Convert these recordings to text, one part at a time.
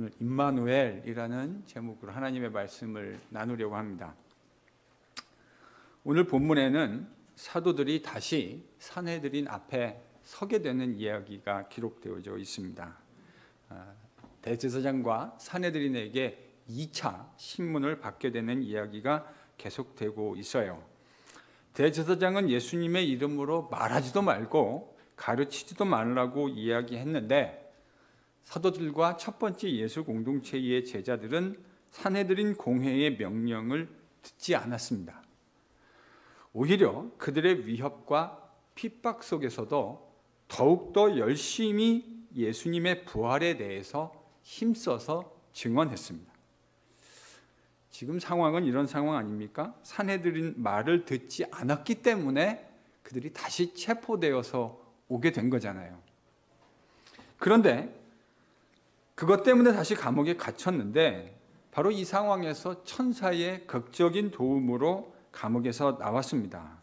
오늘 임마누엘이라는 제목으로 하나님의 말씀을 나누려고 합니다. 오늘 본문에는 사도들이 다시 산헤드린 앞에 서게 되는 이야기가 기록되어져 있습니다. 대제사장과 산헤드린에게 2차 신문을 받게 되는 이야기가 계속되고 있어요. 대제사장은 예수님의 이름으로 말하지도 말고 가르치지도 말라고 이야기했는데, 사도들과 첫 번째 예수 공동체의 제자들은 산헤드린 공회의 명령을 듣지 않았습니다. 오히려 그들의 위협과 핍박 속에서도 더욱더 열심히 예수님의 부활에 대해서 힘써서 증언했습니다. 지금 상황은 이런 상황 아닙니까? 산헤드린 말을 듣지 않았기 때문에 그들이 다시 체포되어서 오게 된 거잖아요. 그런데 그것 때문에 다시 감옥에 갇혔는데, 바로 이 상황에서 천사의 극적인 도움으로 감옥에서 나왔습니다.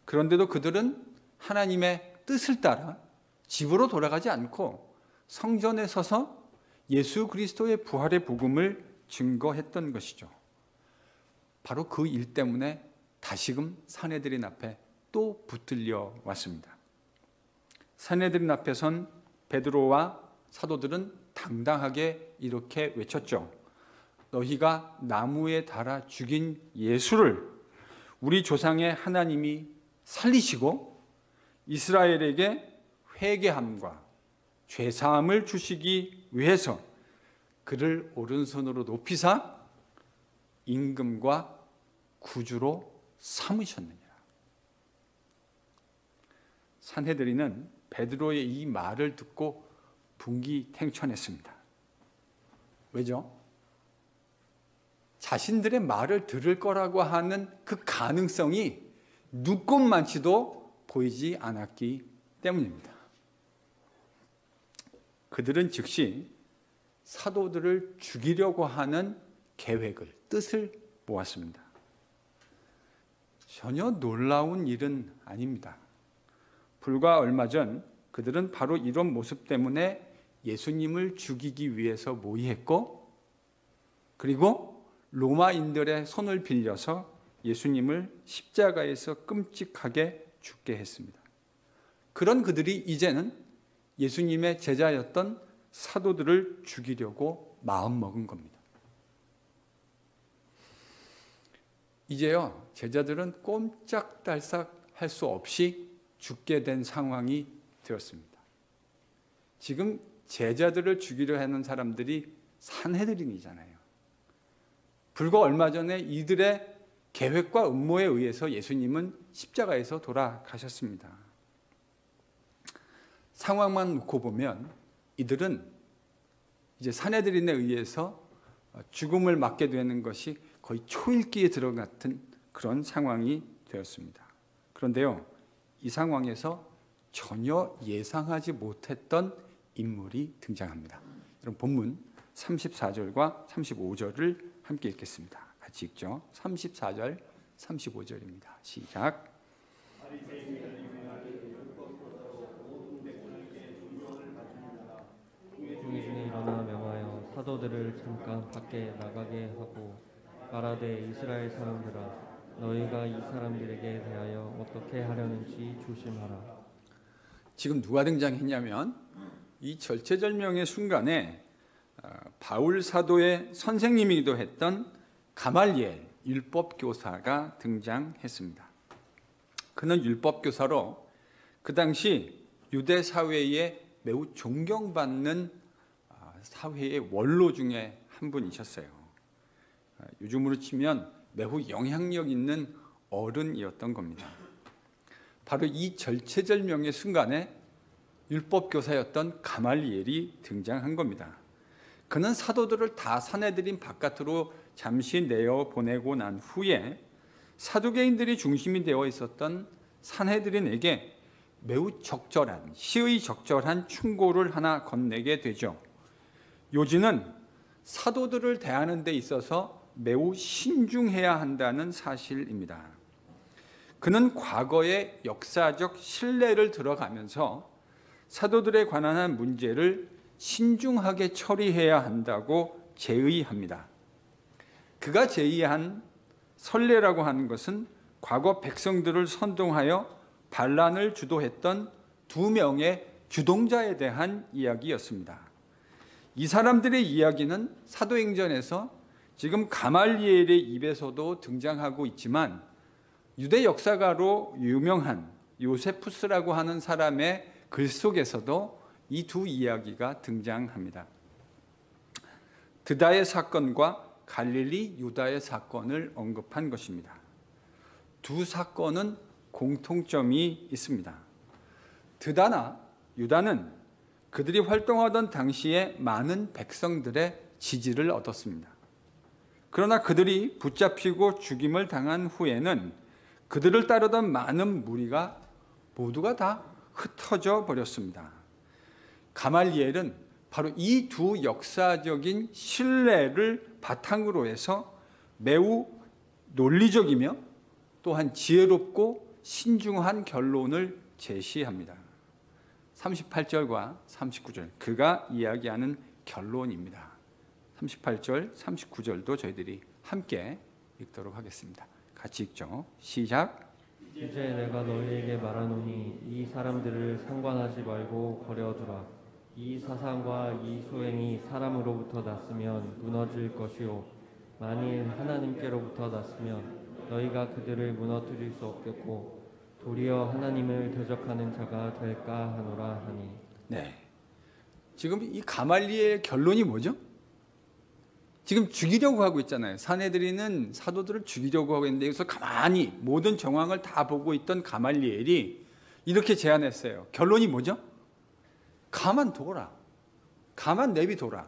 그런데도 그들은 하나님의 뜻을 따라 집으로 돌아가지 않고 성전에 서서 예수 그리스도의 부활의 복음을 증거했던 것이죠. 바로 그 일 때문에 다시금 산헤드린 앞에 또 붙들려 왔습니다. 산헤드린 앞에 선 베드로와 사도들은 당당하게 이렇게 외쳤죠. 너희가 나무에 달아 죽인 예수를 우리 조상의 하나님이 살리시고 이스라엘에게 회개함과 죄사함을 주시기 위해서 그를 오른손으로 높이사 임금과 구주로 삼으셨느니라. 산헤드린은 베드로의 이 말을 듣고 분기탱천했습니다. 왜죠? 자신들의 말을 들을 거라고 하는 그 가능성이 눈꼽만치도 보이지 않았기 때문입니다. 그들은 즉시 사도들을 죽이려고 하는 계획을, 뜻을 모았습니다. 전혀 놀라운 일은 아닙니다. 불과 얼마 전 그들은 바로 이런 모습 때문에 예수님을 죽이기 위해서 모의했고, 그리고 로마인들의 손을 빌려서 예수님을 십자가에서 끔찍하게 죽게 했습니다. 그런 그들이 이제는 예수님의 제자였던 사도들을 죽이려고 마음먹은 겁니다. 이제요, 제자들은 꼼짝달싹 할 수 없이 죽게 된 상황이 되었습니다. 지금 제자들을 죽이려 하는 사람들이 산헤드린이잖아요. 불과 얼마 전에 이들의 계획과 음모에 의해서 예수님은 십자가에서 돌아가셨습니다. 상황만 놓고 보면 이들은 이제 산헤드린에 의해서 죽음을 맞게 되는 것이 거의 초읽기에 들어갔던 그런 상황이 되었습니다. 그런데요, 이 상황에서 전혀 예상하지 못했던 인물이 등장합니다. 여러분, 본문 34절과 35절을 함께 읽겠습니다. 같이 읽죠. 34절, 35절입니다. 시작. 중에 일어나 명하여 사도들을 잠깐 밖에 나가게 하고 말하되 이스라엘 사람들아, 너희가 이 사람들에게 대하여 어떻게 하려는지 조심하라. 지금 누가 등장했냐면, 이 절체절명의 순간에 바울 사도의 선생님이기도 했던 가말리엘 율법교사가 등장했습니다. 그는 율법교사로 그 당시 유대 사회에 매우 존경받는 사회의 원로 중에 한 분이셨어요. 요즘으로 치면 매우 영향력 있는 어른이었던 겁니다. 바로 이 절체절명의 순간에 율법교사였던 가말리엘이 등장한 겁니다. 그는 사도들을 다 산헤드린 바깥으로 잠시 내어 보내고 난 후에 사두개인들이 중심이 되어 있었던 산헤드린에게 매우 적절한, 시의 적절한 충고를 하나 건네게 되죠. 요지는 사도들을 대하는 데 있어서 매우 신중해야 한다는 사실입니다. 그는 과거의 역사적 신뢰를 들어가면서 사도들에 관한 문제를 신중하게 처리해야 한다고 제의합니다. 그가 제의한 선례라고 하는 것은 과거 백성들을 선동하여 반란을 주도했던 2명의 주동자에 대한 이야기였습니다. 이 사람들의 이야기는 사도행전에서 지금 가말리엘의 입에서도 등장하고 있지만 유대 역사가로 유명한 요세푸스라고 하는 사람의 글 속에서도 이 두 이야기가 등장합니다. 드다의 사건과 갈릴리 유다의 사건을 언급한 것입니다. 두 사건은 공통점이 있습니다. 드다나 유다는 그들이 활동하던 당시에 많은 백성들의 지지를 얻었습니다. 그러나 그들이 붙잡히고 죽임을 당한 후에는 그들을 따르던 많은 무리가 모두가 다 흩어져 버렸습니다. 가말리엘은 바로 이 두 역사적인 신뢰를 바탕으로 해서 매우 논리적이며 또한 지혜롭고 신중한 결론을 제시합니다. 38절과 39절, 그가 이야기하는 결론입니다. 38절, 39절도 저희들이 함께 읽도록 하겠습니다. 같이 읽죠. 시작. 이제 내가 너희에게 말하노니 이 사람들을 상관하지 말고 버려두라. 이 사상과 이 소행이 사람으로부터 났으면 무너질 것이요 만일 하나님께로부터 났으면 너희가 그들을 무너뜨릴 수 없겠고 도리어 하나님을 대적하는 자가 될까 하노라 하니. 네. 지금 이 가말리엘의 결론이 뭐죠? 지금 죽이려고 하고 있잖아요. 사내들이는 사도들을 죽이려고 하고 있는데 여기서 가만히 모든 정황을 다 보고 있던 가말리엘이 이렇게 제안했어요. 결론이 뭐죠? 가만둬라. 가만 내비둬라.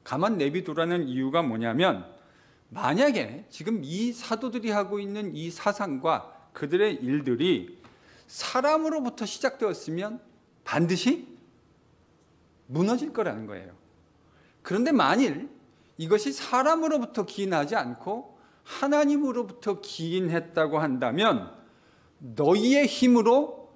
가만 내비두라는 이유가 뭐냐면 만약에 지금 이 사도들이 하고 있는 이 사상과 그들의 일들이 사람으로부터 시작되었으면 반드시 무너질 거라는 거예요. 그런데 만일 이것이 사람으로부터 기인하지 않고 하나님으로부터 기인했다고 한다면 너희의 힘으로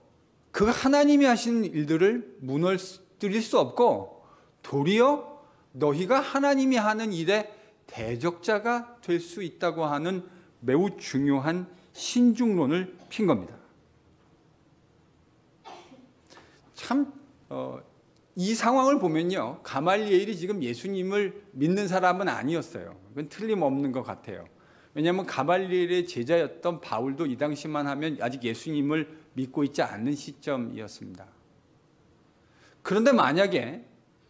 그 하나님이 하시는 일들을 무너뜨릴 수 없고 도리어 너희가 하나님이 하는 일의 대적자가 될 수 있다고 하는 매우 중요한 신중론을 핀 겁니다. 참 이 상황을 보면요, 가말리엘이 지금 예수님을 믿는 사람은 아니었어요. 그건 틀림없는 것 같아요. 왜냐하면 가말리엘의 제자였던 바울도 이 당시만 하면 아직 예수님을 믿고 있지 않는 시점이었습니다. 그런데 만약에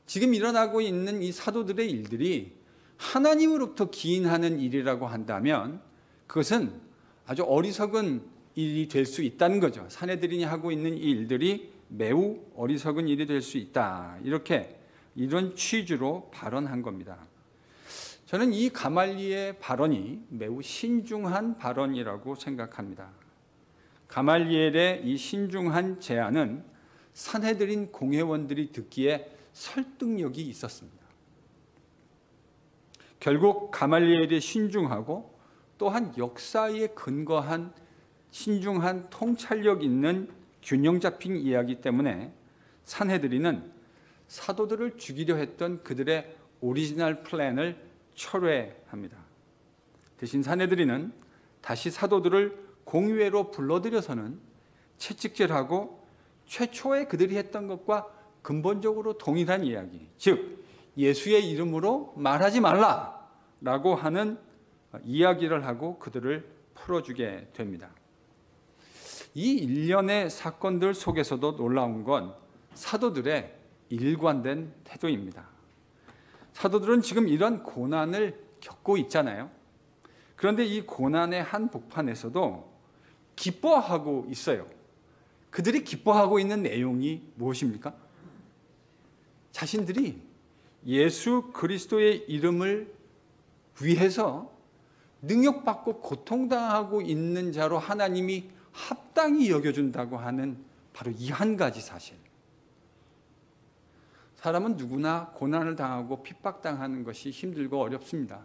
지금 일어나고 있는 이 사도들의 일들이 하나님으로부터 기인하는 일이라고 한다면 그것은 아주 어리석은 일이 될 수 있다는 거죠. 사내들이 하고 있는 이 일들이 매우 어리석은 일이 될 수 있다. 이런 취지로 발언한 겁니다. 저는 이 가말리의 발언이 매우 신중한 발언이라고 생각합니다. 가말리엘의 이 신중한 제안은 산헤드린 공회원들이 듣기에 설득력이 있었습니다. 결국 가말리엘이 신중하고 또한 역사에 근거한 신중한 통찰력 있는 균형 잡힌 이야기 때문에 산헤드린은 사도들을 죽이려 했던 그들의 오리지널 플랜을 철회합니다. 대신 산헤드린은 다시 사도들을 공회로 불러들여서는 채찍질하고 최초에 그들이 했던 것과 근본적으로 동일한 이야기, 즉 예수의 이름으로 말하지 말라라고 하는 이야기를 하고 그들을 풀어주게 됩니다. 이 일련의 사건들 속에서도 놀라운 건 사도들의 일관된 태도입니다. 사도들은 지금 이런 고난을 겪고 있잖아요. 그런데 이 고난의 한복판에서도 기뻐하고 있어요. 그들이 기뻐하고 있는 내용이 무엇입니까? 자신들이 예수 그리스도의 이름을 위해서 능욕받고 고통당하고 있는 자로 하나님이 합당히 여겨준다고 하는 바로 이 한 가지 사실. 사람은 누구나 고난을 당하고 핍박당하는 것이 힘들고 어렵습니다.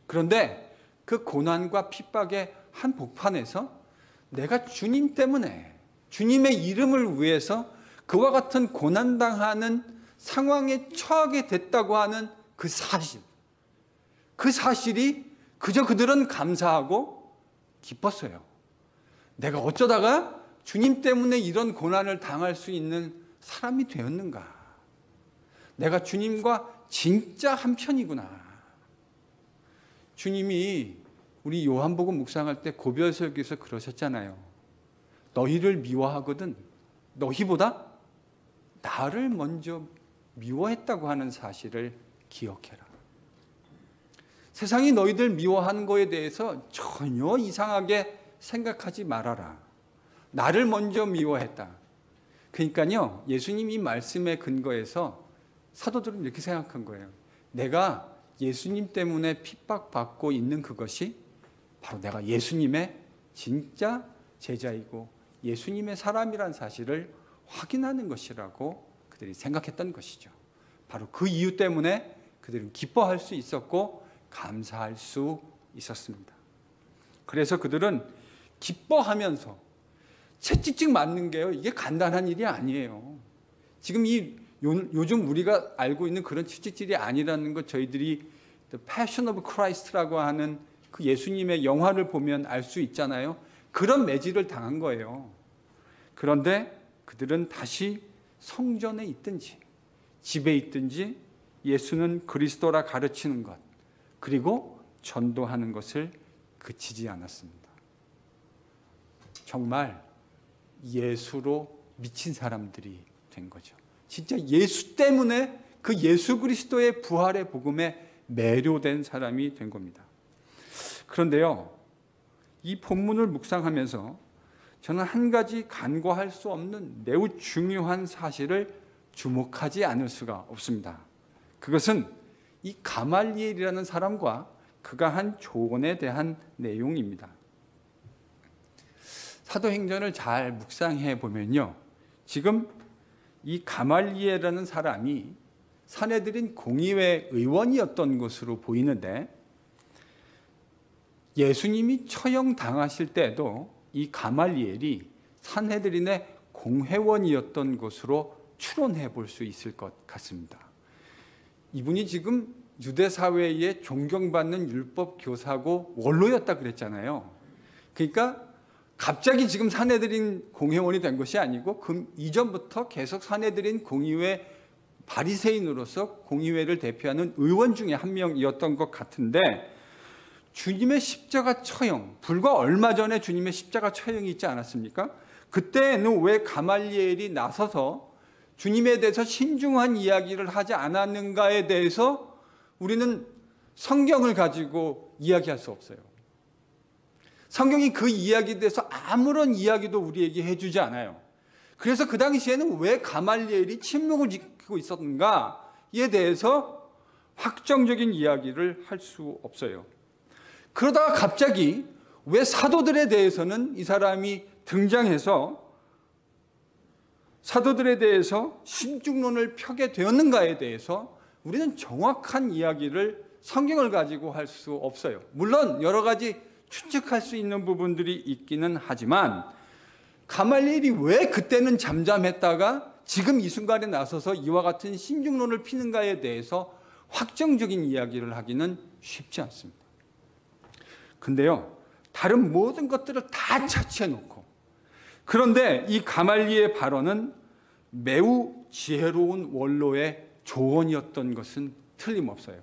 그런데 그 고난과 핍박의 한복판에서 내가 주님 때문에 주님의 이름을 위해서 그와 같은 고난당하는 상황에 처하게 됐다고 하는 그 사실이 그저 그들은 감사하고 기뻤어요. 내가 어쩌다가 주님 때문에 이런 고난을 당할 수 있는 사람이 되었는가? 내가 주님과 진짜 한편이구나. 주님이 우리 요한복음 묵상할 때 고별설교에서 그러셨잖아요. 너희를 미워하거든 너희보다 나를 먼저 미워했다고 하는 사실을 기억해라. 세상이 너희들 미워하는 거에 대해서 전혀 이상하게 생각하지 말아라. 나를 먼저 미워했다. 그러니까요, 예수님이 말씀에 근거해서 사도들은 이렇게 생각한 거예요. 내가 예수님 때문에 핍박받고 있는 그것이 바로 내가 예수님의 진짜 제자이고 예수님의 사람이란 사실을 확인하는 것이라고 그들이 생각했던 것이죠. 바로 그 이유 때문에 그들은 기뻐할 수 있었고 감사할 수 있었습니다. 그래서 그들은 기뻐하면서 채찍찍 맞는 게요, 이게 간단한 일이 아니에요. 지금 요즘 우리가 알고 있는 그런 채찍질이 아니라는 것 저희들이 The Passion of Christ라고 하는 그 예수님의 영화를 보면 알 수 있잖아요. 그런 매질을 당한 거예요. 그런데 그들은 다시 성전에 있든지 집에 있든지 예수는 그리스도라 가르치는 것 그리고 전도하는 것을 그치지 않았습니다. 정말 예수로 미친 사람들이 된 거죠. 진짜 예수 때문에 그 예수 그리스도의 부활의 복음에 매료된 사람이 된 겁니다. 그런데요, 이 본문을 묵상하면서 저는 한 가지 간과할 수 없는 매우 중요한 사실을 주목하지 않을 수가 없습니다. 그것은 이 가말리엘이라는 사람과 그가 한 조언에 대한 내용입니다. 사도행전을 잘 묵상해 보면요, 지금 이 가말리엘이라는 사람이 산헤드린 공의회 의원이었던 것으로 보이는데, 예수님이 처형당하실 때도 이 가말리엘이 산헤드린의 공회원이었던 것으로 추론해 볼 수 있을 것 같습니다. 이분이 지금 유대 사회에 존경받는 율법 교사고 원로였다 그랬잖아요. 그러니까 갑자기 지금 산헤드린 공회원이 된 것이 아니고 그 이전부터 계속 산헤드린 공의회 바리새인으로서 공의회를 대표하는 의원 중에 한 명이었던 것 같은데, 주님의 십자가 처형, 불과 얼마 전에 주님의 십자가 처형이 있지 않았습니까? 그때는 왜 가말리엘이 나서서 주님에 대해서 신중한 이야기를 하지 않았는가에 대해서 우리는 성경을 가지고 이야기할 수 없어요. 성경이 그 이야기에 대해서 아무런 이야기도 우리에게 해주지 않아요. 그래서 그 당시에는 왜 가말리엘이 침묵을 지키고 있었는가에 대해서 확정적인 이야기를 할 수 없어요. 그러다가 갑자기 왜 사도들에 대해서는 이 사람이 등장해서 사도들에 대해서 신중론을 펴게 되었는가에 대해서 우리는 정확한 이야기를 성경을 가지고 할 수 없어요. 물론 여러 가지 추측할 수 있는 부분들이 있기는 하지만 가말리엘이 왜 그때는 잠잠했다가 지금 이 순간에 나서서 이와 같은 신중론을 피는가에 대해서 확정적인 이야기를 하기는 쉽지 않습니다. 근데요, 다른 모든 것들을 다 차치해놓고, 그런데 이 가말리의 발언은 매우 지혜로운 원로의 조언이었던 것은 틀림없어요.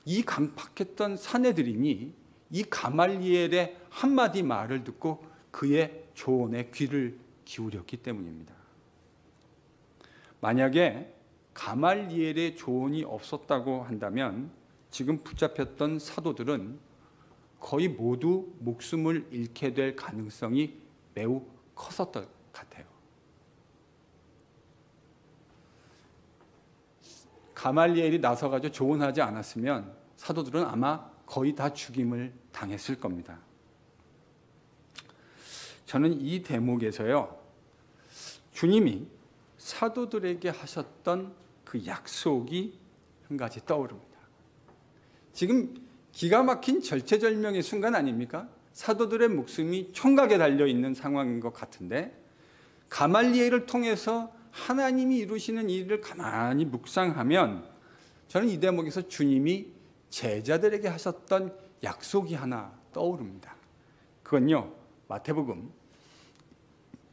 이 강팍했던 산헤드린이 이 가말리엘의 한마디 말을 듣고 그의 조언에 귀를 기울였기 때문입니다. 만약에 가말리엘의 조언이 없었다고 한다면 지금 붙잡혔던 사도들은 거의 모두 목숨을 잃게 될 가능성이 매우 컸었던 것 같아요. 가말리엘이 나서가지고 조언하지 않았으면 사도들은 아마 거의 다 죽임을 당했을 겁니다. 저는 이 대목에서요, 주님이 사도들에게 하셨던 그 약속이 한 가지 떠오릅니다. 지금 기가 막힌 절체절명의 순간 아닙니까? 사도들의 목숨이 총각에 달려있는 상황인 것 같은데 가말리엘을 통해서 하나님이 이루시는 일을 가만히 묵상하면 저는 이 대목에서 주님이 제자들에게 하셨던 약속이 하나 떠오릅니다. 그건요, 마태복음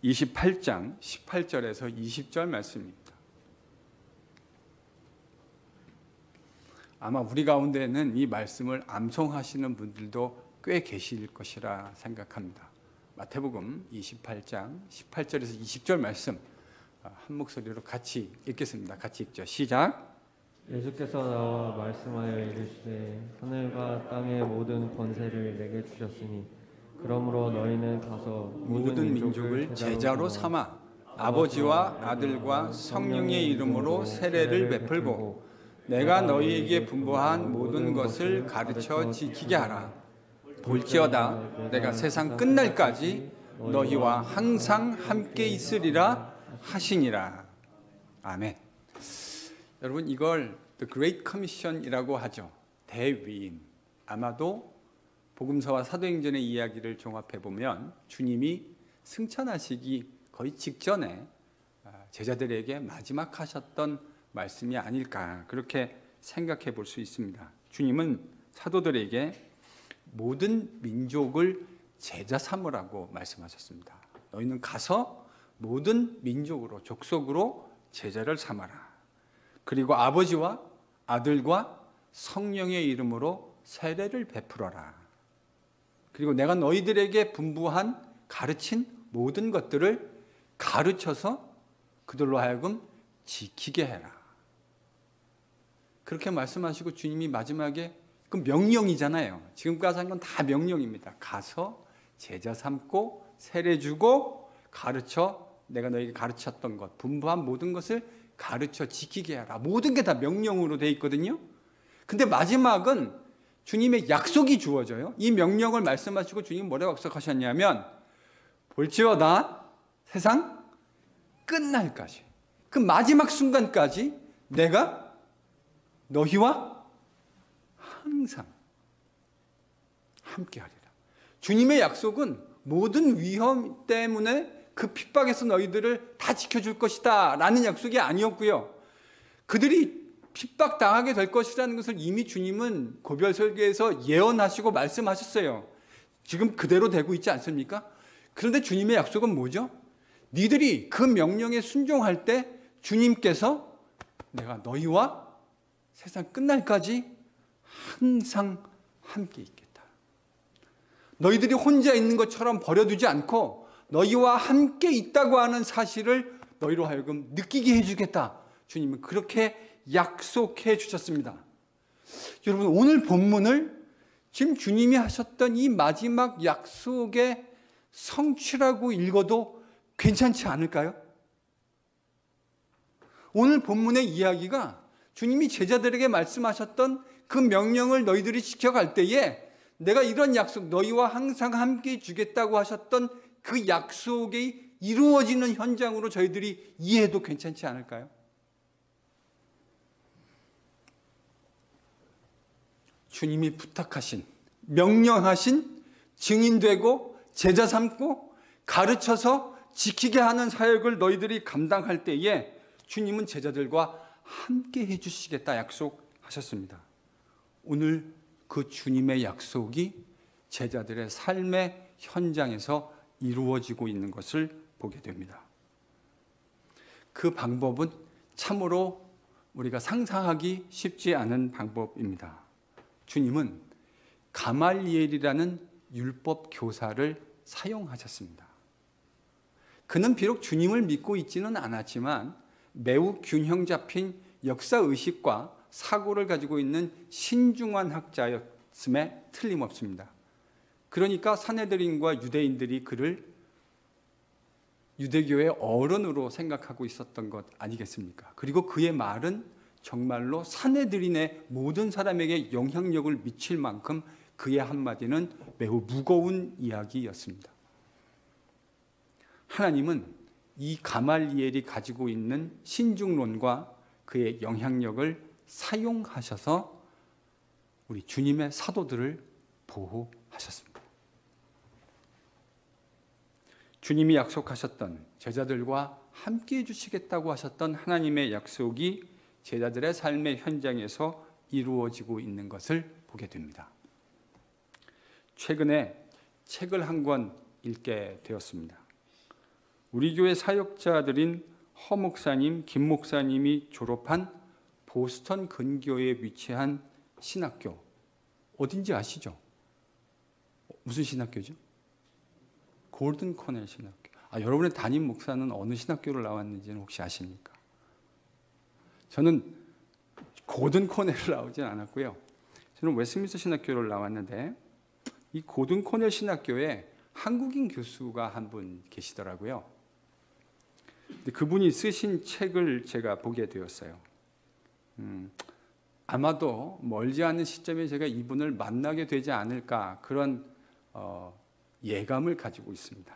28장 18절에서 20절 말씀입니다. 아마 우리 가운데는 이 말씀을 암송하시는 분들도 꽤 계실 것이라 생각합니다. 마태복음 28장 18절에서 20절 말씀 한 목소리로 같이 읽겠습니다. 같이 읽죠. 시작. 예수께서 나와 말씀하여 이르시되 하늘과 땅의 모든 권세를 내게 주셨으니 그러므로 너희는 가서 모든 민족을 제자로 삼아 아버지와 아들과 성령의 이름으로 세례를 베풀고 내가 너희에게 분부한 모든 것을 가르쳐 지키게 하라. 볼지어다 내가 세상 끝날까지 너희와 항상 함께 있으리라 하시니라. 아멘. 여러분, 이걸 The Great Commission이라고 하죠. 대위임. 아마도 복음서와 사도행전의 이야기를 종합해 보면 주님이 승천하시기 거의 직전에 제자들에게 마지막 하셨던 말씀이 아닐까, 그렇게 생각해 볼 수 있습니다. 주님은 사도들에게 모든 민족을 제자 삼으라고 말씀하셨습니다. 너희는 가서 모든 민족으로, 족속으로 제자를 삼아라. 그리고 아버지와 아들과 성령의 이름으로 세례를 베풀어라. 그리고 내가 너희들에게 분부한 가르친 모든 것들을 가르쳐서 그들로 하여금 지키게 해라. 그렇게 말씀하시고 주님이 마지막에, 그 명령이잖아요. 지금까지 한 건 다 명령입니다. 가서 제자 삼고 세례 주고 가르쳐, 내가 너희에게 가르쳤던 것, 분부한 모든 것을 가르쳐 지키게 하라. 모든 게 다 명령으로 되어 있거든요. 근데 마지막은 주님의 약속이 주어져요. 이 명령을 말씀하시고 주님 뭐라고 약속하셨냐면 볼지어다 세상 끝날까지, 그 마지막 순간까지 내가 너희와 항상 함께하리라. 주님의 약속은 모든 위험 때문에 그 핍박에서 너희들을 다 지켜줄 것이다 라는 약속이 아니었고요. 그들이 핍박당하게 될 것이라는 것을 이미 주님은 고별설교에서 예언하시고 말씀하셨어요. 지금 그대로 되고 있지 않습니까? 그런데 주님의 약속은 뭐죠? 니들이 그 명령에 순종할 때 주님께서 내가 너희와 세상 끝날까지 항상 함께 있겠다. 너희들이 혼자 있는 것처럼 버려두지 않고 너희와 함께 있다고 하는 사실을 너희로 하여금 느끼게 해주겠다. 주님은 그렇게 약속해 주셨습니다. 여러분, 오늘 본문을 지금 주님이 하셨던 이 마지막 약속의 성취라고 읽어도 괜찮지 않을까요? 오늘 본문의 이야기가 주님이 제자들에게 말씀하셨던 그 명령을 너희들이 지켜갈 때에 내가 이런 약속, 너희와 항상 함께 주겠다고 하셨던 그 약속이 이루어지는 현장으로 저희들이 이해해도 괜찮지 않을까요? 주님이 부탁하신, 명령하신, 증인되고 제자 삼고 가르쳐서 지키게 하는 사역을 너희들이 감당할 때에 주님은 제자들과 함께 해주시겠다 약속하셨습니다. 오늘 그 주님의 약속이 제자들의 삶의 현장에서 이루어지고 있는 것을 보게 됩니다. 그 방법은 참으로 우리가 상상하기 쉽지 않은 방법입니다. 주님은 가말리엘이라는 율법 교사를 사용하셨습니다. 그는 비록 주님을 믿고 있지는 않았지만 매우 균형 잡힌 역사의식과 사고를 가지고 있는 신중한 학자였음에 틀림없습니다. 그러니까 산헤드린과 유대인들이 그를 유대교의 어른으로 생각하고 있었던 것 아니겠습니까? 그리고 그의 말은 정말로 산헤드린의 모든 사람에게 영향력을 미칠 만큼 그의 한마디는 매우 무거운 이야기였습니다. 하나님은 이 가말리엘이 가지고 있는 신중론과 그의 영향력을 사용하셔서 우리 주님의 사도들을 보호하셨습니다. 주님이 약속하셨던 제자들과 함께 해주시겠다고 하셨던 하나님의 약속이 제자들의 삶의 현장에서 이루어지고 있는 것을 보게 됩니다. 최근에 책을 한 권 읽게 되었습니다. 우리 교회 사역자들인 허 목사님, 김 목사님이 졸업한 보스턴 근교에 위치한 신학교, 어딘지 아시죠? 무슨 신학교죠? 골든 코넬 신학교. 여러분의 담임 목사는 어느 신학교를 나왔는지는 혹시 아십니까? 저는 골든 코넬을 나오진 않았고요. 저는 웨스트민스터 신학교를 나왔는데 이 골든 코넬 신학교에 한국인 교수가 한 분 계시더라고요. 근데 그분이 쓰신 책을 제가 보게 되었어요. 아마도 멀지 않은 시점에 제가 이분을 만나게 되지 않을까 그런 예감을 가지고 있습니다.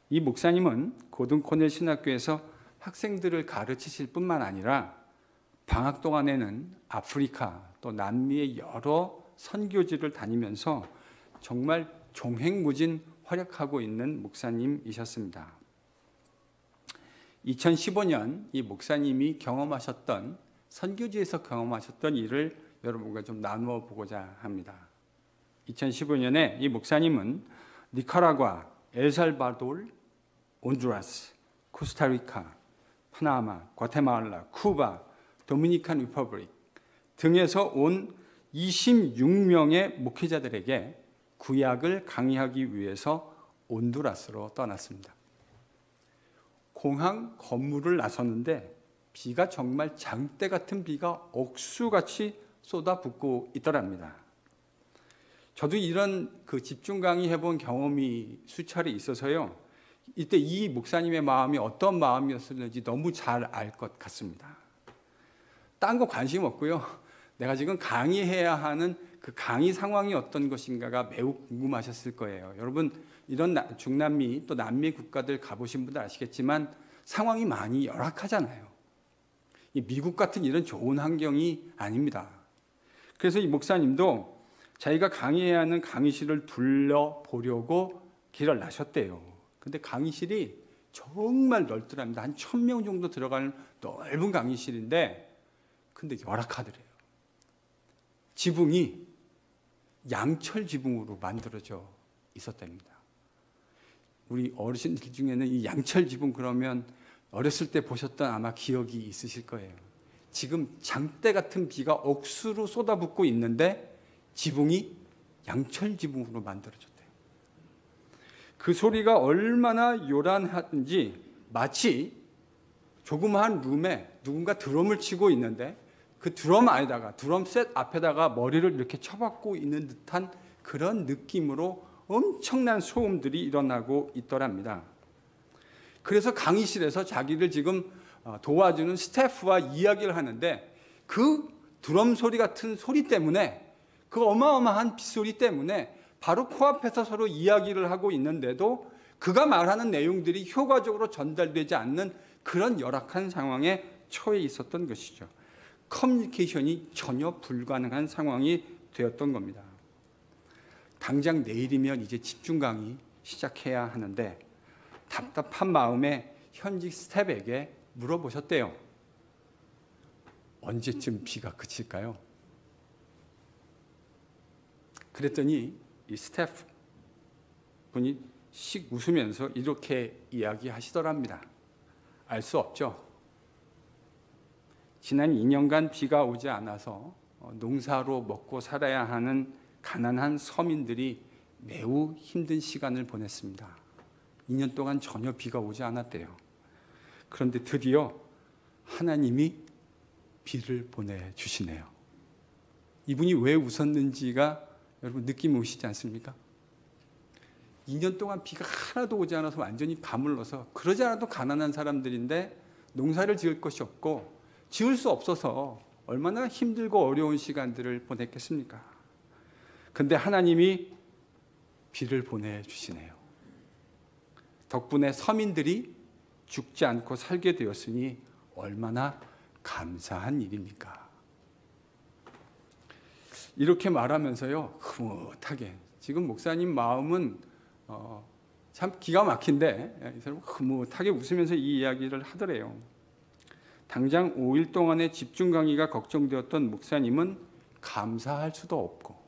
이 목사님은 골든 코넬 신학교에서 학생들을 가르치실 뿐만 아니라 방학 동안에는 아프리카 또 남미의 여러 선교지를 다니면서 정말 종횡무진 활약하고 있는 목사님이셨습니다. 2015년 이 목사님이 경험하셨던 선교지에서 경험하셨던 일을 여러분과 좀 나누어 보고자 합니다. 2015년에 이 목사님은 니카라과, 엘살바도르, 온두라스, 코스타리카, 파나마, 과테말라, 쿠바, 도미니칸 리퍼블릭 등에서 온 26명의 목회자들에게 구약을 강의하기 위해서 온두라스로 떠났습니다. 공항 건물을 나섰는데 비가 정말 장대 같은 비가 억수같이 쏟아붓고 있더랍니다. 저도 이런 집중 강의 해본 경험이 수차례 있어서요. 이때 이 목사님의 마음이 어떤 마음이었을지 너무 잘 알 것 같습니다. 딴 거 관심 없고요. 내가 지금 강의해야 하는 그 강의 상황이 어떤 것인가가 매우 궁금하셨을 거예요. 여러분 이런 중남미 또 남미 국가들 가보신 분들 아시겠지만 상황이 많이 열악하잖아요. 이 미국 같은 이런 좋은 환경이 아닙니다. 그래서 이 목사님도 자기가 강의해야 하는 강의실을 둘러보려고 길을 나셨대요. 근데 강의실이 정말 넓더랍니다. 한 1000명 정도 들어가는 넓은 강의실인데 근데 열악하더래요. 지붕이 양철 지붕으로 만들어져 있었답니다. 우리 어르신들 중에는 이 양철 지붕 그러면 어렸을 때 보셨던 아마 기억이 있으실 거예요. 지금 장대 같은 비가 억수로 쏟아붓고 있는데 지붕이 양철 지붕으로 만들어졌대요. 그 소리가 얼마나 요란한지 마치 조그마한 룸에 누군가 드럼을 치고 있는데 그 드럼 셋 앞에다가 머리를 이렇게 쳐박고 있는 듯한 그런 느낌으로 엄청난 소음들이 일어나고 있더랍니다. 그래서 강의실에서 자기를 지금 도와주는 스태프와 이야기를 하는데 그 드럼 소리 같은 소리 때문에 그 어마어마한 빗소리 때문에 바로 코앞에서 서로 이야기를 하고 있는데도 그가 말하는 내용들이 효과적으로 전달되지 않는 그런 열악한 상황에 처해 있었던 것이죠. 커뮤니케이션이 전혀 불가능한 상황이 되었던 겁니다. 당장 내일이면 이제 집중 강의 시작해야 하는데 답답한 마음에 현직 스텝에게 물어보셨대요. 언제쯤 비가 그칠까요? 그랬더니 이 스태프 분이 씩 웃으면서 이렇게 이야기하시더랍니다. 알 수 없죠. 지난 2년간 비가 오지 않아서 농사로 먹고 살아야 하는 가난한 서민들이 매우 힘든 시간을 보냈습니다. 2년 동안 전혀 비가 오지 않았대요. 그런데 드디어 하나님이 비를 보내주시네요. 이분이 왜 웃었는지가 여러분 느낌 오시지 않습니까? 2년 동안 비가 하나도 오지 않아서 완전히 가물러서 그러지 않아도 가난한 사람들인데 농사를 지을 것이 없고 지을 수 없어서 얼마나 힘들고 어려운 시간들을 보냈겠습니까? 근데 하나님이 비를 보내주시네요. 덕분에 서민들이 죽지 않고 살게 되었으니 얼마나 감사한 일입니까? 이렇게 말하면서요, 흐뭇하게 지금 목사님 마음은 참 기가 막힌데 이 사람은 흐뭇하게 웃으면서 이 이야기를 하더래요. 당장 5일 동안의 집중 강의가 걱정되었던 목사님은 감사할 수도 없고,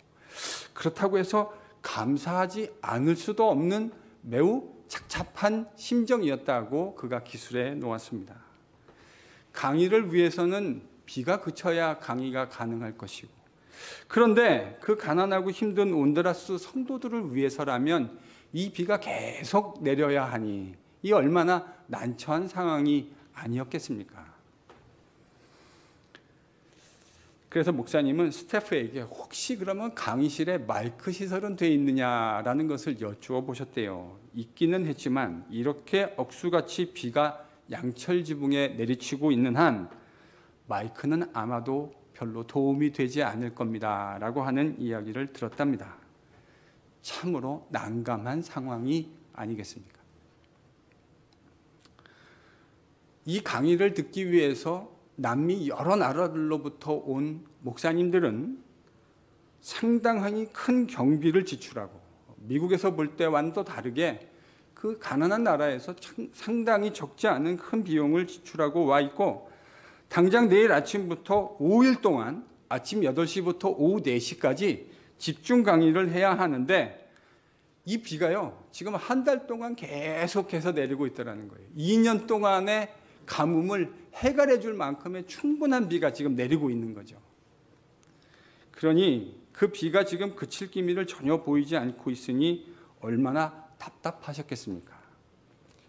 그렇다고 해서 감사하지 않을 수도 없는 매우 착잡한 심정이었다고 그가 기술해 놓았습니다. 강의를 위해서는 비가 그쳐야 강의가 가능할 것이고, 그런데 그 가난하고 힘든 온드라스 성도들을 위해서라면 이 비가 계속 내려야 하니 이 얼마나 난처한 상황이 아니었겠습니까? 그래서 목사님은 스태프에게 혹시 그러면 강의실에 마이크 시설은 돼 있느냐라는 것을 여쭈어 보셨대요. 있기는 했지만 이렇게 억수같이 비가 양철 지붕에 내리치고 있는 한 마이크는 아마도 별로 도움이 되지 않을 겁니다 라고 하는 이야기를 들었답니다. 참으로 난감한 상황이 아니겠습니까? 이 강의를 듣기 위해서 남미 여러 나라들로부터 온 목사님들은 상당히 큰 경비를 지출하고, 미국에서 볼 때와는 또 다르게 그 가난한 나라에서 상당히 적지 않은 큰 비용을 지출하고 와 있고, 당장 내일 아침부터 5일 동안 아침 8시부터 오후 4시까지 집중 강의를 해야 하는데, 이 비가요 지금 한 달 동안 계속해서 내리고 있다는 거예요. 2년 동안의 가뭄을 해결해 줄 만큼의 충분한 비가 지금 내리고 있는 거죠. 그러니 그 비가 지금 그칠 기미를 전혀 보이지 않고 있으니 얼마나 답답하셨겠습니까?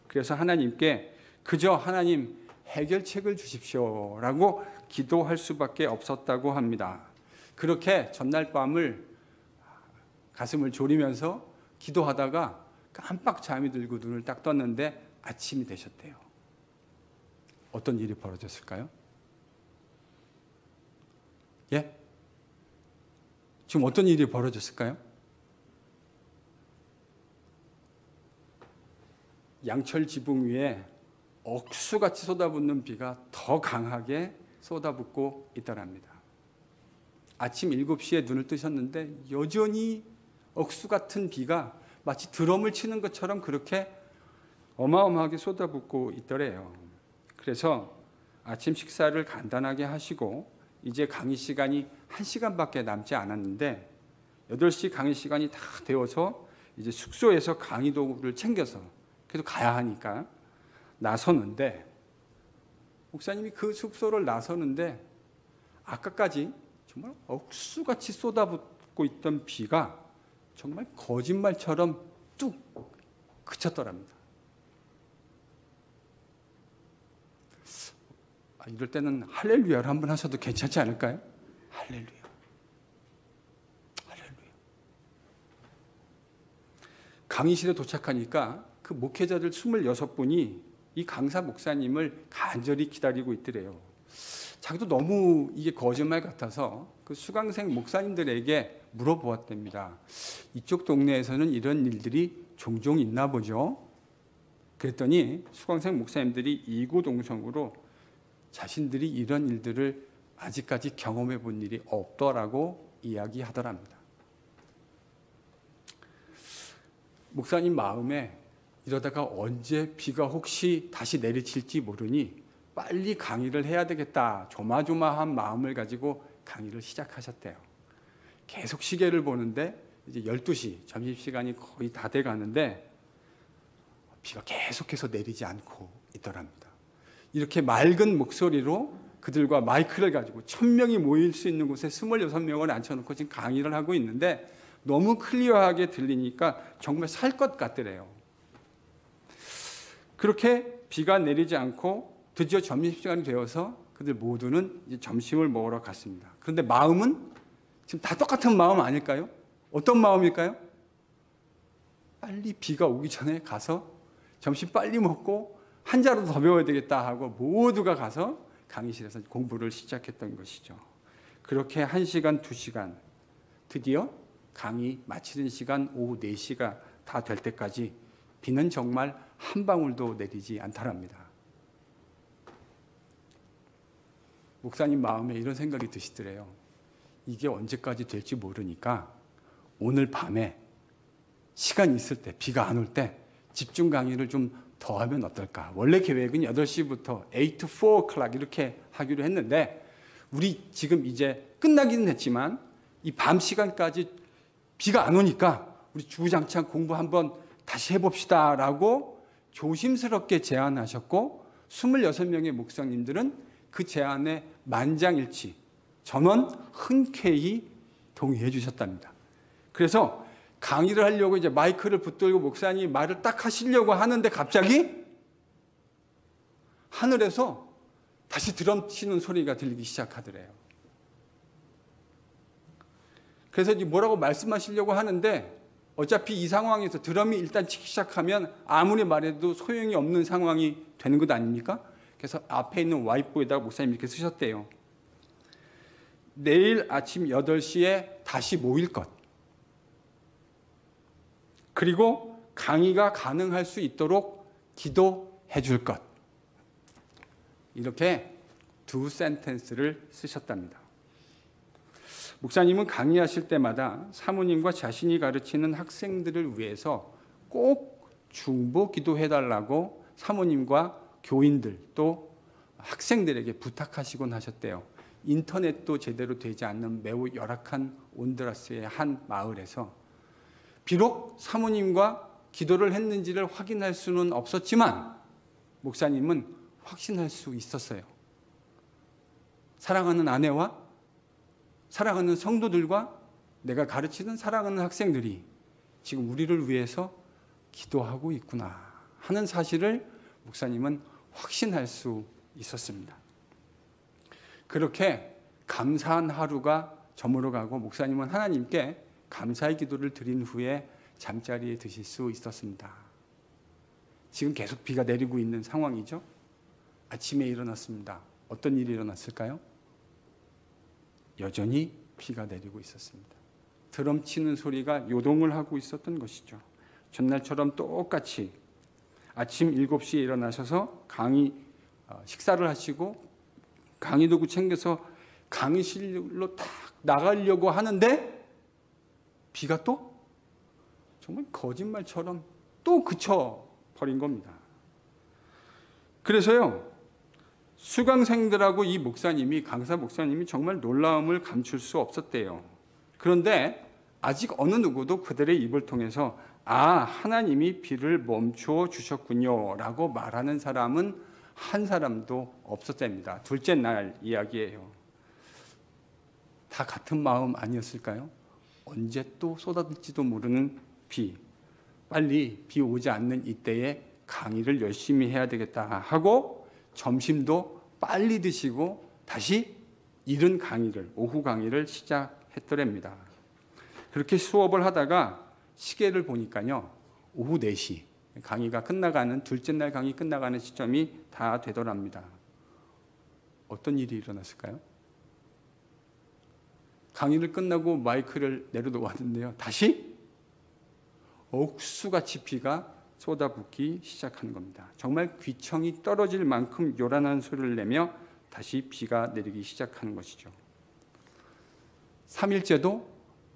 그래서 하나님께 그저 하나님 해결책을 주십시오라고 기도할 수밖에 없었다고 합니다. 그렇게 전날 밤을 가슴을 졸이면서 기도하다가 깜빡 잠이 들고 눈을 딱 떴는데 아침이 되셨대요. 어떤 일이 벌어졌을까요? 예? 지금 어떤 일이 벌어졌을까요? 양철 지붕 위에 억수같이 쏟아붓는 비가 더 강하게 쏟아붓고 있더랍니다. 아침 7시에 눈을 뜨셨는데 여전히 억수 같은 비가 마치 드럼을 치는 것처럼 그렇게 어마어마하게 쏟아붓고 있더래요. 그래서 아침 식사를 간단하게 하시고 이제 강의 시간이 1시간밖에 남지 않았는데 8시 강의 시간이 다 되어서 이제 숙소에서 강의 도구를 챙겨서 계속 가야 하니까 나서는데, 목사님이 그 숙소를 나서는데 아까까지 정말 억수같이 쏟아붓고 있던 비가 정말 거짓말처럼 뚝 그쳤더랍니다. 이럴 때는 할렐루야를 한번 하셔도 괜찮지 않을까요? 할렐루야. 할렐루야. 강의실에 도착하니까 그 목회자들 26분이 이 강사 목사님을 간절히 기다리고 있더래요. 자기도 너무 이게 거짓말 같아서 그 수강생 목사님들에게 물어보았답니다. 이쪽 동네에서는 이런 일들이 종종 있나 보죠? 그랬더니 수강생 목사님들이 이구동성으로 자신들이 이런 일들을 아직까지 경험해 본 일이 없더라고 이야기하더랍니다. 목사님 마음에 이러다가 언제 비가 혹시 다시 내리칠지 모르니 빨리 강의를 해야 되겠다, 조마조마한 마음을 가지고 강의를 시작하셨대요. 계속 시계를 보는데 이제 12시, 점심시간이 거의 다 돼가는데 비가 계속해서 내리지 않고 있더랍니다. 이렇게 맑은 목소리로 그들과 마이크를 가지고 1000명이 모일 수 있는 곳에 26명을 앉혀놓고 지금 강의를 하고 있는데 너무 클리어하게 들리니까 정말 살 것 같더래요. 그렇게 비가 내리지 않고 드디어 점심시간이 되어서 그들 모두는 이제 점심을 먹으러 갔습니다. 그런데 마음은 지금 다 똑같은 마음 아닐까요? 어떤 마음일까요? 빨리 비가 오기 전에 가서 점심 빨리 먹고 한 자루도 더 배워야 되겠다 하고 모두가 가서 강의실에서 공부를 시작했던 것이죠. 그렇게 1시간, 2시간, 드디어 강의 마치는 시간 오후 4시가 다 될 때까지 비는 정말 한 방울도 내리지 않더랍니다. 목사님 마음에 이런 생각이 드시더래요. 이게 언제까지 될지 모르니까 오늘 밤에 시간 있을 때, 비가 안 올 때 집중 강의를 좀 더 하면 어떨까? 원래 계획은 8시부터 8 to 4 o'clock 이렇게 하기로 했는데 우리 지금 이제 끝나기는 했지만 이 밤 시간까지 비가 안 오니까 우리 주구장창 공부 한번 다시 해봅시다 라고 조심스럽게 제안하셨고 26명의 목사님들은 그 제안에 만장일치 전원 흔쾌히 동의해 주셨답니다. 그래서 강의를 하려고 이제 마이크를 붙들고 목사님이 말을 딱 하시려고 하는데 갑자기 하늘에서 다시 드럼 치는 소리가 들리기 시작하더래요. 그래서 이제 뭐라고 말씀하시려고 하는데 어차피 이 상황에서 드럼이 일단 치기 시작하면 아무리 말해도 소용이 없는 상황이 되는 것 아닙니까? 그래서 앞에 있는 와이트보드에다가 목사님이 이렇게 쓰셨대요. 내일 아침 8시에 다시 모일 것. 그리고 강의가 가능할 수 있도록 기도해 줄 것. 이렇게 2 센텐스를 쓰셨답니다. 목사님은 강의하실 때마다 사모님과 자신이 가르치는 학생들을 위해서 꼭 중보 기도해달라고 사모님과 교인들 또 학생들에게 부탁하시곤 하셨대요. 인터넷도 제대로 되지 않는 매우 열악한 온두라스의 한 마을에서 비록 사모님과 기도를 했는지를 확인할 수는 없었지만 목사님은 확신할 수 있었어요. 사랑하는 아내와 사랑하는 성도들과 내가 가르치는 사랑하는 학생들이 지금 우리를 위해서 기도하고 있구나 하는 사실을 목사님은 확신할 수 있었습니다. 그렇게 감사한 하루가 저물어가고 목사님은 하나님께 감사의 기도를 드린 후에 잠자리에 드실 수 있었습니다. 지금 계속 비가 내리고 있는 상황이죠. 아침에 일어났습니다. 어떤 일이 일어났을까요? 여전히 비가 내리고 있었습니다. 드럼 치는 소리가 요동을 하고 있었던 것이죠. 전날처럼 똑같이 아침 7시에 일어나셔서 식사를 하시고 강의 도구 챙겨서 강의실로 딱 나가려고 하는데 비가 또 정말 거짓말처럼 또 그쳐버린 겁니다. 그래서요, 수강생들하고 이 목사님이, 강사 목사님이 정말 놀라움을 감출 수 없었대요. 그런데 아직 어느 누구도 그들의 입을 통해서 하나님이 비를 멈추어 주셨군요 라고 말하는 사람은 한 사람도 없었답니다. 둘째 날 이야기예요. 다 같은 마음 아니었을까요? 언제 또 쏟아질지도 모르는 비. 빨리 비 오지 않는 이때에 강의를 열심히 해야 되겠다 하고 점심도 빨리 드시고 다시 이른 강의를, 오후 강의를 시작했더랍니다. 그렇게 수업을 하다가 시계를 보니까요, 오후 4시 강의가 끝나가는, 둘째 날 강의 끝나가는 시점이 다 되더랍니다. 어떤 일이 일어났을까요? 강의를 끝나고 마이크를 내려놓았는데요, 다시 억수같이 비가 쏟아붓기 시작하는 겁니다. 정말 귀청이 떨어질 만큼 요란한 소리를 내며 다시 비가 내리기 시작하는 것이죠. 3일째도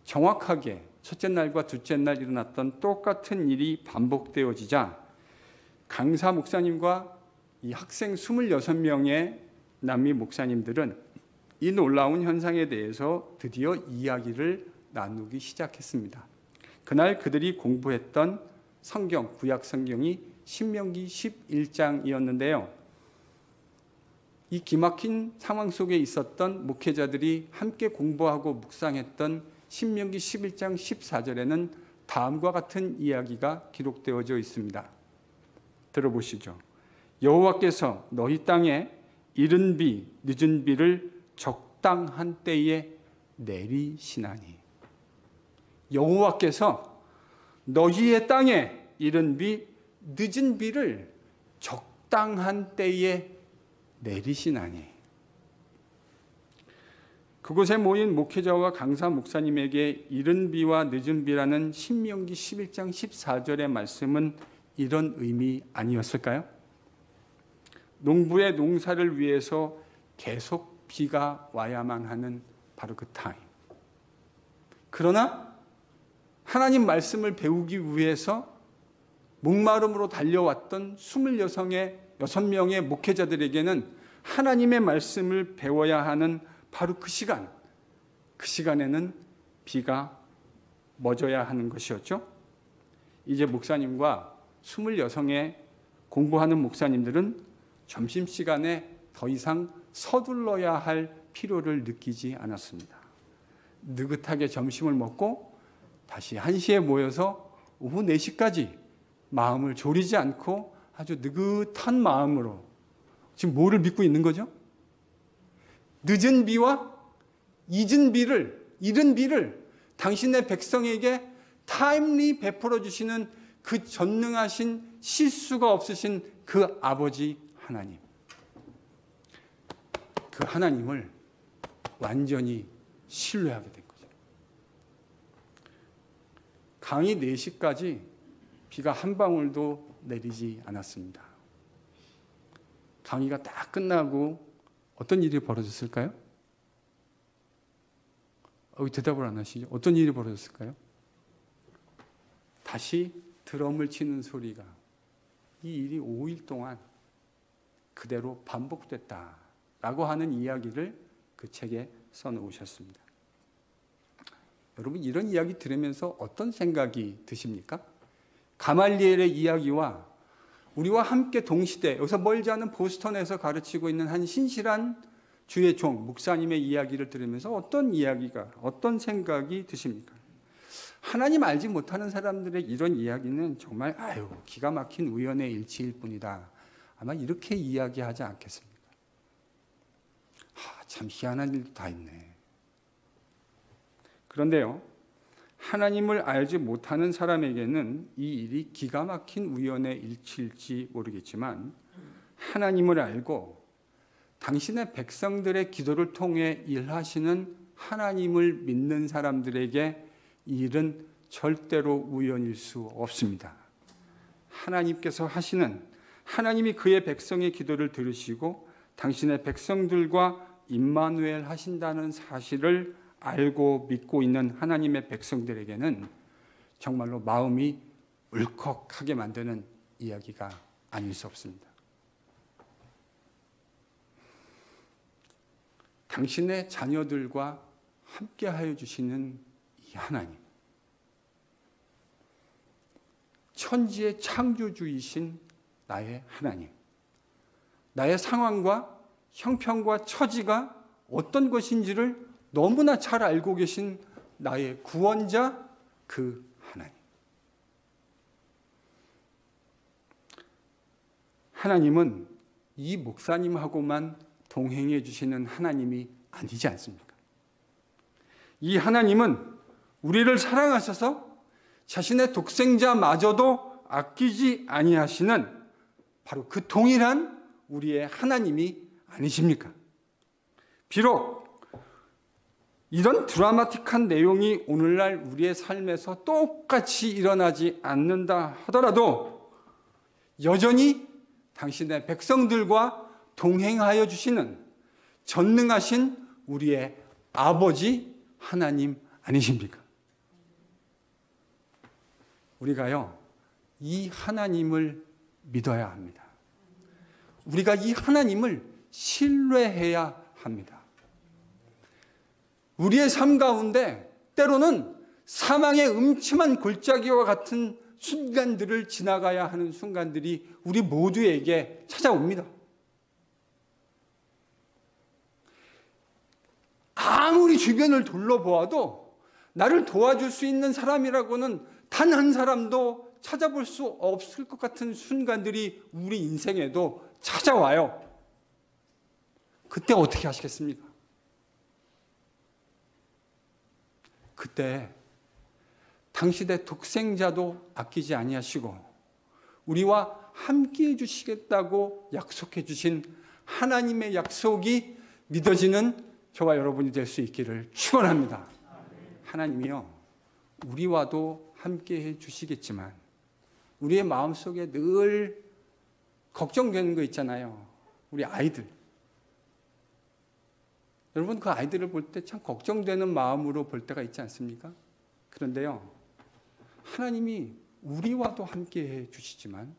정확하게 첫째 날과 둘째 날 일어났던 똑같은 일이 반복되어지자 강사 목사님과 이 학생 26명의 남미 목사님들은 이 놀라운 현상에 대해서 드디어 이야기를 나누기 시작했습니다. 그날 그들이 공부했던 성경, 구약 성경이 신명기 11장이었는데요. 이 기막힌 상황 속에 있었던 목회자들이 함께 공부하고 묵상했던 신명기 11장 14절에는 다음과 같은 이야기가 기록되어져 있습니다. 들어보시죠. 여호와께서 너희 땅에 이른 비, 늦은 비를 적당한 때에 내리시나니. 여호와께서 너희의 땅에 이른 비, 늦은 비를 적당한 때에 내리시나니. 그곳에 모인 목회자와 강사 목사님에게 이른 비와 늦은 비라는 신명기 11장 14절의 말씀은 이런 의미 아니었을까요? 농부의 농사를 위해서 계속 비가 와야만 하는 바로 그 타임. 그러나 하나님 말씀을 배우기 위해서 목마름으로 달려왔던 26명의 목회자들에게는 하나님의 말씀을 배워야 하는 바로 그 시간에는 비가 멎어야 하는 것이었죠. 이제 목사님과 26의 공부하는 목사님들은 점심시간에 더 이상 서둘러야 할 필요를 느끼지 않았습니다. 느긋하게 점심을 먹고 다시 1시에 모여서 오후 4시까지 마음을 졸이지 않고 아주 느긋한 마음으로 지금 뭐를 믿고 있는 거죠? 늦은 비와 잊은 비를, 잃은 비를 당신의 백성에게 타임리 베풀어 주시는 그 전능하신 실수가 없으신 그 아버지 하나님. 그 하나님을 완전히 신뢰하게 된 거죠. 강이 4시까지 비가 한 방울도 내리지 않았습니다. 강의가 딱 끝나고 어떤 일이 벌어졌을까요? 대답을 안 하시죠? 어떤 일이 벌어졌을까요? 다시 드럼을 치는 소리가, 이 일이 5일 동안 그대로 반복됐다라고 하는 이야기를 그 책에 써놓으셨습니다. 여러분, 이런 이야기 들으면서 어떤 생각이 드십니까? 가말리엘의 이야기와 우리와 함께 동시대, 여기서 멀지 않은 보스턴에서 가르치고 있는 한 신실한 주의 종, 목사님의 이야기를 들으면서 어떤 생각이 드십니까? 하나님 알지 못하는 사람들의 이런 이야기는 정말 기가 막힌 우연의 일치일 뿐이다. 아마 이렇게 이야기하지 않겠습니까? 참 희한한 일도 다 있네. 그런데요, 하나님을 알지 못하는 사람에게는 이 일이 기가 막힌 우연의 일치일지 모르겠지만, 하나님을 알고 당신의 백성들의 기도를 통해 일하시는 하나님을 믿는 사람들에게 이 일은 절대로 우연일 수 없습니다. 하나님께서 하나님이 그의 백성의 기도를 들으시고 당신의 백성들과 임마누엘 하신다는 사실을 알고 믿고 있는 하나님의 백성들에게는 정말로 마음이 울컥하게 만드는 이야기가 아닐 수 없습니다. 당신의 자녀들과 함께하여 주시는 이 하나님, 천지의 창조주이신 나의 하나님, 나의 상황과 형편과 처지가 어떤 것인지를 너무나 잘 알고 계신 나의 구원자, 그 하나님. 하나님은 이 목사님하고만 동행해 주시는 하나님이 아니지 않습니까? 이 하나님은 우리를 사랑하셔서 자신의 독생자마저도 아끼지 아니하시는 바로 그 동일한 우리의 하나님이 아니십니까? 비록 이런 드라마틱한 내용이 오늘날 우리의 삶에서 똑같이 일어나지 않는다 하더라도 여전히 당신의 백성들과 동행하여 주시는 전능하신 우리의 아버지 하나님 아니십니까? 우리가요, 이 하나님을 믿어야 합니다. 우리가 이 하나님을 신뢰해야 합니다. 우리의 삶 가운데 때로는 사망의 음침한 골짜기와 같은 순간들을 지나가야 하는 순간들이 우리 모두에게 찾아옵니다. 아무리 주변을 둘러보아도 나를 도와줄 수 있는 사람이라고는 단 한 사람도 찾아볼 수 없을 것 같은 순간들이 우리 인생에도 찾아와요. 그때 어떻게 하시겠습니까? 그때 당신의 독생자도 아끼지 아니하시고 우리와 함께해 주시겠다고 약속해 주신 하나님의 약속이 믿어지는 저와 여러분이 될 수 있기를 축원합니다. 하나님이요, 우리와도 함께해 주시겠지만 우리의 마음속에 늘 걱정되는 거 있잖아요. 우리 아이들. 여러분, 그 아이들을 볼 때 참 걱정되는 마음으로 볼 때가 있지 않습니까? 그런데요, 하나님이 우리와도 함께 해 주시지만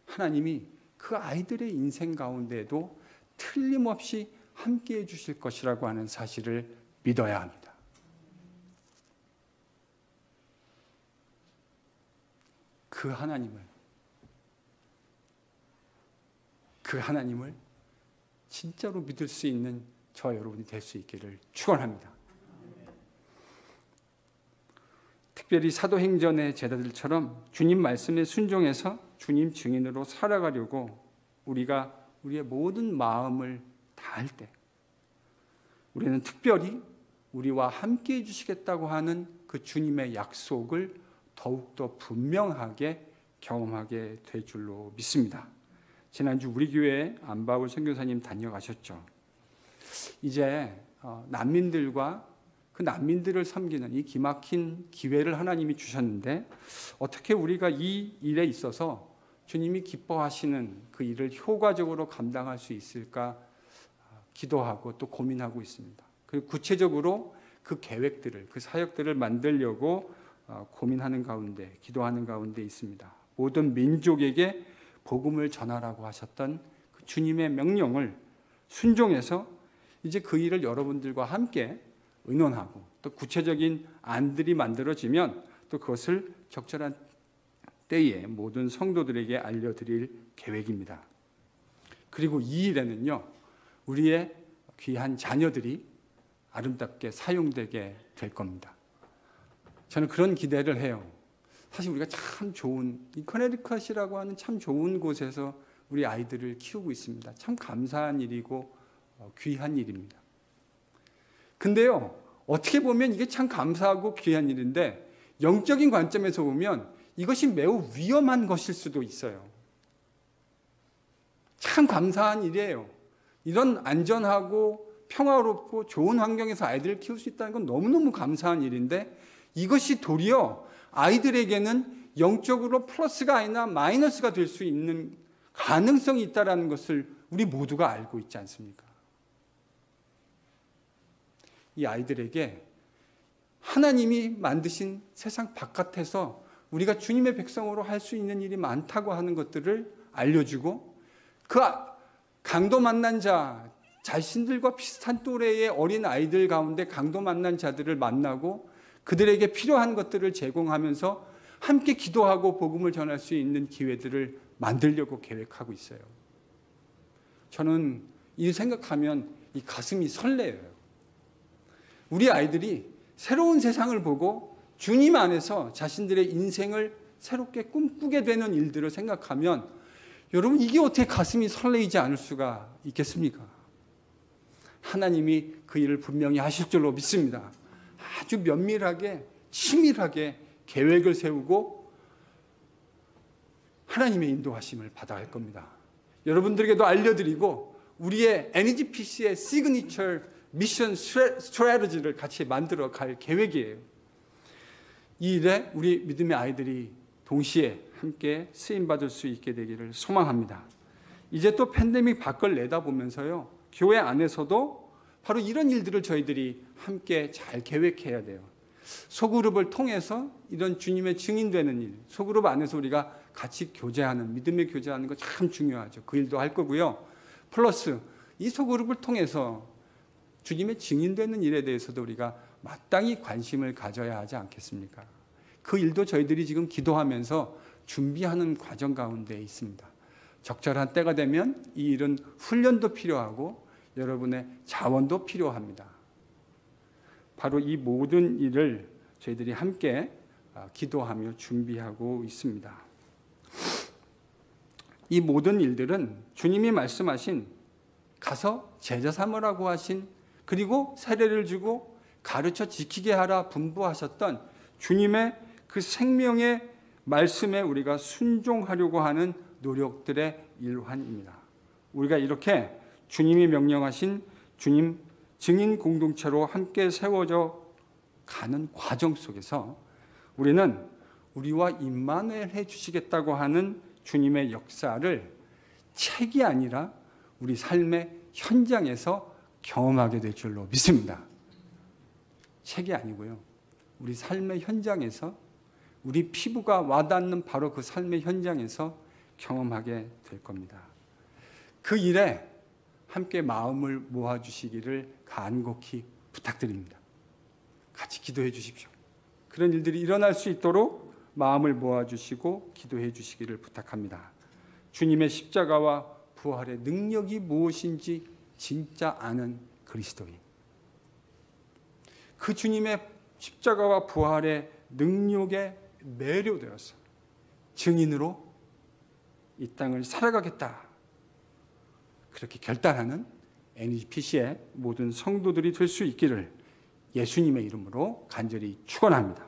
하나님이 그 아이들의 인생 가운데에도 틀림없이 함께 해 주실 것이라고 하는 사실을 믿어야 합니다. 그 하나님을 진짜로 믿을 수 있는 저와 여러분이 될 수 있기를 축원합니다. 특별히 사도행전의 제자들처럼 주님 말씀에 순종해서 주님 증인으로 살아가려고 우리가 우리의 모든 마음을 다할 때 우리는 특별히 우리와 함께 해주시겠다고 하는 그 주님의 약속을 더욱더 분명하게 경험하게 될 줄로 믿습니다. 지난주 우리 교회에 안바울 선교사님 다녀가셨죠. 이제 난민들과 그 난민들을 섬기는 이 기막힌 기회를 하나님이 주셨는데 어떻게 우리가 이 일에 있어서 주님이 기뻐하시는 그 일을 효과적으로 감당할 수 있을까 기도하고 또 고민하고 있습니다. 그리고 구체적으로 그 계획들을, 그 사역들을 만들려고 고민하는 가운데, 기도하는 가운데 있습니다. 모든 민족에게 복음을 전하라고 하셨던 그 주님의 명령을 순종해서 이제 그 일을 여러분들과 함께 의논하고 또 구체적인 안들이 만들어지면 또 그것을 적절한 때에 모든 성도들에게 알려드릴 계획입니다. 그리고 이 일에는요, 우리의 귀한 자녀들이 아름답게 사용되게 될 겁니다. 저는 그런 기대를 해요. 사실 우리가 참 좋은 이 커네리컷이라고 하는 참 좋은 곳에서 우리 아이들을 키우고 있습니다. 참 감사한 일이고 귀한 일입니다. 근데요, 어떻게 보면 이게 참 감사하고 귀한 일인데 영적인 관점에서 보면 이것이 매우 위험한 것일 수도 있어요. 참 감사한 일이에요. 이런 안전하고 평화롭고 좋은 환경에서 아이들을 키울 수 있다는 건 너무너무 감사한 일인데 이것이 도리어 아이들에게는 영적으로 플러스가 아니라 마이너스가 될 수 있는 가능성이 있다는 것을 우리 모두가 알고 있지 않습니까? 이 아이들에게 하나님이 만드신 세상 바깥에서 우리가 주님의 백성으로 할 수 있는 일이 많다고 하는 것들을 알려주고 그 강도 만난 자, 자신들과 비슷한 또래의 어린 아이들 가운데 강도 만난 자들을 만나고 그들에게 필요한 것들을 제공하면서 함께 기도하고 복음을 전할 수 있는 기회들을 만들려고 계획하고 있어요. 저는 이 생각하면 이 가슴이 설레요. 우리 아이들이 새로운 세상을 보고 주님 안에서 자신들의 인생을 새롭게 꿈꾸게 되는 일들을 생각하면 여러분 이게 어떻게 가슴이 설레이지 않을 수가 있겠습니까? 하나님이 그 일을 분명히 하실 줄로 믿습니다. 아주 면밀하게 치밀하게 계획을 세우고 하나님의 인도하심을 받아야 할 겁니다. 여러분들에게도 알려드리고 우리의 NGPC의 시그니처 미션 스트래티지를 같이 만들어 갈 계획이에요. 이 일에 우리 믿음의 아이들이 동시에 함께 쓰임받을 수 있게 되기를 소망합니다. 이제 또 팬데믹 밖을 내다보면서요, 교회 안에서도 바로 이런 일들을 저희들이 함께 잘 계획해야 돼요. 소그룹을 통해서 이런 주님의 증인되는 일, 소그룹 안에서 우리가 같이 교제하는, 믿음의 교제하는 거 참 중요하죠. 그 일도 할 거고요. 플러스 이 소그룹을 통해서 주님의 증인되는 일에 대해서도 우리가 마땅히 관심을 가져야 하지 않겠습니까? 그 일도 저희들이 지금 기도하면서 준비하는 과정 가운데 있습니다. 적절한 때가 되면 이 일은 훈련도 필요하고 여러분의 자원도 필요합니다. 바로 이 모든 일을 저희들이 함께 기도하며 준비하고 있습니다. 이 모든 일들은 주님이 말씀하신 가서 제자 삼으라고 하신 그리고 세례를 주고 가르쳐 지키게 하라 분부하셨던 주님의 그 생명의 말씀에 우리가 순종하려고 하는 노력들의 일환입니다. 우리가 이렇게 주님이 명령하신 주님 증인 공동체로 함께 세워져 가는 과정 속에서 우리는 우리와 임마누엘 해 주시겠다고 하는 주님의 역사를 책이 아니라 우리 삶의 현장에서 경험하게 될 줄로 믿습니다. 책이 아니고요. 우리 삶의 현장에서 우리 피부가 와닿는 바로 그 삶의 현장에서 경험하게 될 겁니다. 그 일에 함께 마음을 모아주시기를 간곡히 부탁드립니다. 같이 기도해 주십시오. 그런 일들이 일어날 수 있도록 마음을 모아주시고 기도해 주시기를 부탁합니다. 주님의 십자가와 부활의 능력이 무엇인지 진짜 아는 그리스도인, 그 주님의 십자가와 부활의 능력에 매료되어서 증인으로 이 땅을 살아가겠다, 그렇게 결단하는 NGPC의 모든 성도들이 될 수 있기를 예수님의 이름으로 간절히 축원합니다.